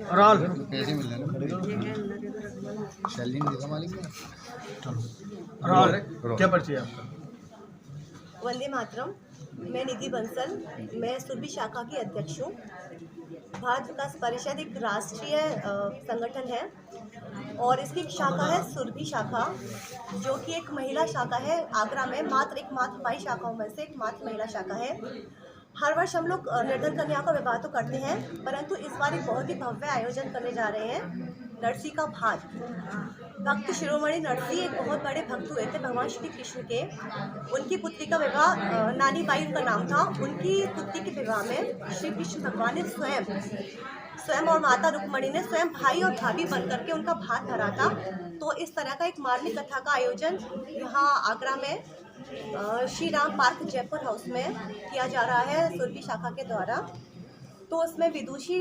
और ऑल कैसे मिल रहा है ना सैलरी नहीं देगा मालिक ने। और ऑल क्या परिचय है आपका? वंदे मातरम। मैं निधि बंसल, मैं सुरभि शाखा की अध्यक्ष हूँ। भारत विकास परिषद एक राष्ट्रीय संगठन है और इसकी एक शाखा है सुरभि शाखा, जो कि एक महिला शाखा है। आगरा में एकमात्र 22 शाखाओं में से एकमात्र महिला शाखा है। हर वर्ष हम लोग निर्धन कन्या का विवाह तो करते हैं, परंतु इस बार एक बहुत ही भव्य आयोजन करने जा रहे हैं, नरसी का भात। भक्त शिरोमणि नरसी एक बहुत बड़े भक्त हुए थे भगवान श्री कृष्ण के। उनकी पुत्री का विवाह, नानी बाई उनका नाम था, उनकी पुत्री के विवाह में श्री कृष्ण भगवान ने स्वयं और माता रुक्मणी ने स्वयं भाई और भाभी बनकर के उनका भात भरा था। तो इस तरह का एक मार्मिक कथा का आयोजन यहाँ आगरा में श्री राम पार्क जयपुर हाउस में किया जा रहा है सुरभि शाखा के द्वारा। तो उसमें विदुषी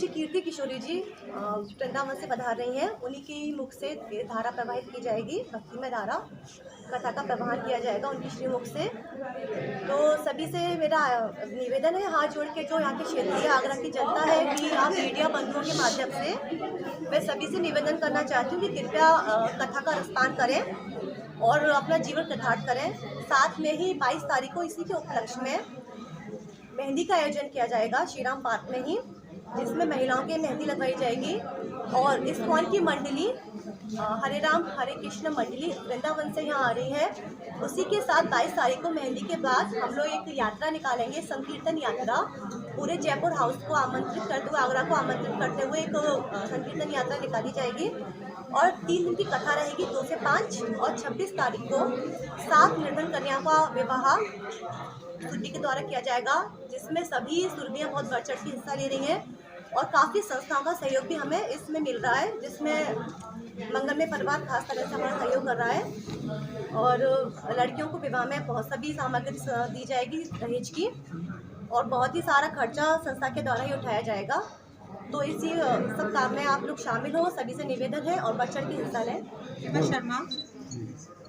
कीर्ति किशोरी जी वृंदावन से पधार रही हैं। उन्हीं की मुख से धारा प्रवाहित की जाएगी, भक्तिमय धारा कथा का प्रवाहन किया जाएगा उनकी श्रीमुख से। तो सभी से मेरा निवेदन है, हाथ जोड़ के, जो यहाँ के क्षेत्रीय आगरा की जनता है कि आप मीडिया बंधुओं के माध्यम से मैं सभी से निवेदन करना चाहती हूँ कि कृपया कथा का रसपान करें और अपना जीवन कृतार्थ करें। साथ में ही 22 तारीख को इसी के उपलक्ष्य में मेहंदी का आयोजन किया जाएगा श्री राम पार्क में ही, जिसमें महिलाओं की मेहंदी लगाई जाएगी। और इस कौन की मंडली हरे राम हरे कृष्ण मंडली वृंदावन से यहाँ आ रही है। उसी के साथ 22 तारीख को मेहंदी के बाद हम लोग एक यात्रा निकालेंगे, संकीर्तन यात्रा। पूरे जयपुर हाउस को आमंत्रित करते हुए, आगरा को आमंत्रित करते हुए एक संकीर्तन यात्रा निकाली जाएगी। और 3 दिन की कथा रहेगी, 2 से 5। और 26 तारीख को 7 निर्धन कन्या का विवाह सुरभि के द्वारा किया जाएगा, जिसमें सभी सुरभियाँ बहुत बढ़ चढ़ के हिस्सा ले रही हैं और काफ़ी संस्थाओं का सहयोग भी हमें इसमें मिल रहा है, जिसमें मंगलमय परिवार खास तरह से हमारा सहयोग कर रहा है। और लड़कियों को विवाह में बहुत सभी सामग्री दी जाएगी दहेज की, और बहुत ही सारा खर्चा संस्था के द्वारा ही उठाया जाएगा। तो इसी सब काम में आप लोग शामिल हो, सभी से निवेदन है और बढ़ चढ़ के हिस्सा लें। मैं शर्मा,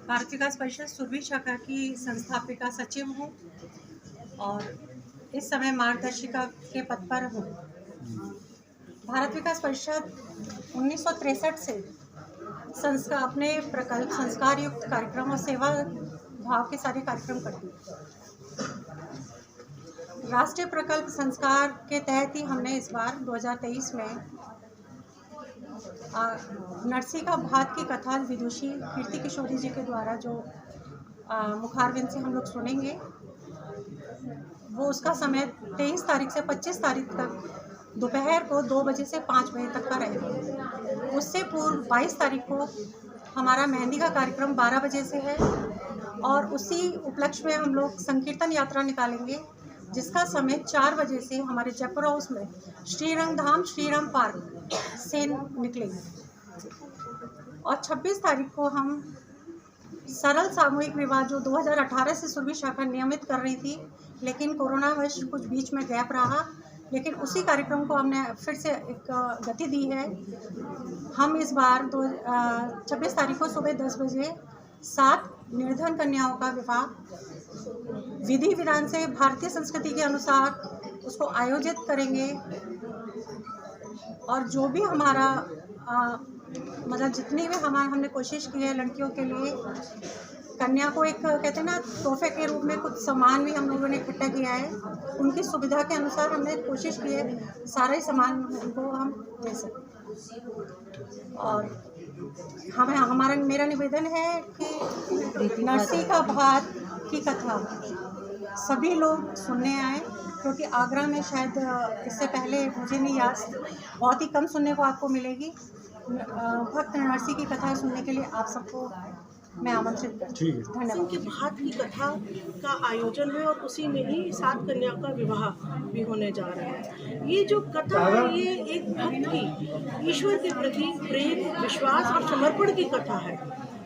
भारत विकास परिषद सुरभि शाखा की संस्थापिका सचिव हूँ और इस समय मार्गदर्शिका के पद पर हूँ। भारत विकास परिषद 1963 से अपने प्रकल्प संस्कार युक्त कार्यक्रम और सेवा भाव के सारे कार्यक्रम करती है। राष्ट्रीय प्रकल्प संस्कार के तहत ही हमने इस बार 2023 में नरसी का भात की कथा विदुषी कीर्ति किशोरी जी के द्वारा जो मुखारविंद से हम लोग सुनेंगे, वो उसका समय 23 तारीख से 25 तारीख तक दोपहर को 2 बजे से 5 बजे तक का रहेगा। उससे पूर्व 22 तारीख को हमारा मेहंदी का कार्यक्रम 12 बजे से है और उसी उपलक्ष्य में हम लोग संकीर्तन यात्रा निकालेंगे, जिसका समय 4 बजे से हमारे जयपुर हाउस में श्रीरंग धाम श्रीराम पार्क से निकलेंगे। और 26 तारीख को हम सरल सामूहिक विवाह जो 2018 से सुरभि शाखा नियमित कर रही थी, लेकिन कोरोना वश कुछ बीच में गैप रहा, लेकिन उसी कार्यक्रम को हमने फिर से एक गति दी है। हम इस बार 26 तारीख को सुबह 10 बजे 7 निर्धन कन्याओं का विवाह विधि विधान से भारतीय संस्कृति के अनुसार उसको आयोजित करेंगे। और जो भी हमारा मतलब जितनी भी हमने कोशिश की है लड़कियों के लिए, कन्या को एक कहते हैं ना तोहफे के रूप में कुछ सामान भी हम लोगों ने इकट्ठा किया है। उनकी सुविधा के अनुसार हमने कोशिश की है सारे ही सामान उनको हम दे सकें। और मेरा निवेदन है कि नरसी का भात की कथा सभी लोग सुनने आए, क्योंकि आगरा में शायद इससे पहले मुझे नहीं याद, बहुत ही कम सुनने को आपको मिलेगी। भक्त नरसी की कथा सुनने के लिए आप सबको मैं आमंत्रित करती हूँ। धन्यवाद। के भात की कथा का आयोजन है और उसी में ही 7 कन्याओं का विवाह भी होने जा रहा है। ये जो कथा है, ये एक भक्त की ईश्वर के प्रति प्रेम, विश्वास और समर्पण की कथा है।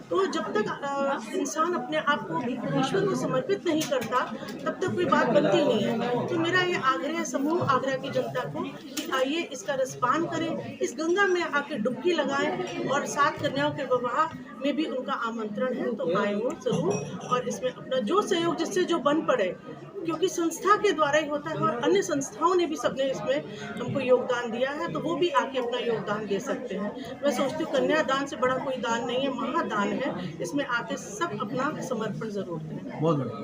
तो जब तक इंसान अपने आप को ईश्वर को समर्पित नहीं करता, तब तक कोई बात बनती नहीं है। तो मेरा ये आग्रह है समूह आगरा की जनता को कि आइए इसका रसपान करें, इस गंगा में आके डुबकी लगाएं और 7 कन्याओं के विवाह में भी उनका आमंत्रण है, तो आए वो जरूर। और इसमें अपना जो सहयोग जिससे जो बन पड़े क्योंकि संस्था के द्वारा ही होता है और अन्य संस्थाओं ने भी सबने इसमें हमको योगदान दिया है, तो वो भी आके अपना योगदान दे सकते हैं। मैं सोचती हूँ कन्यादान से बड़ा कोई दान नहीं है, महादान है। इसमें आके सब अपना समर्पण ज़रूर दें। बहुत बढ़िया।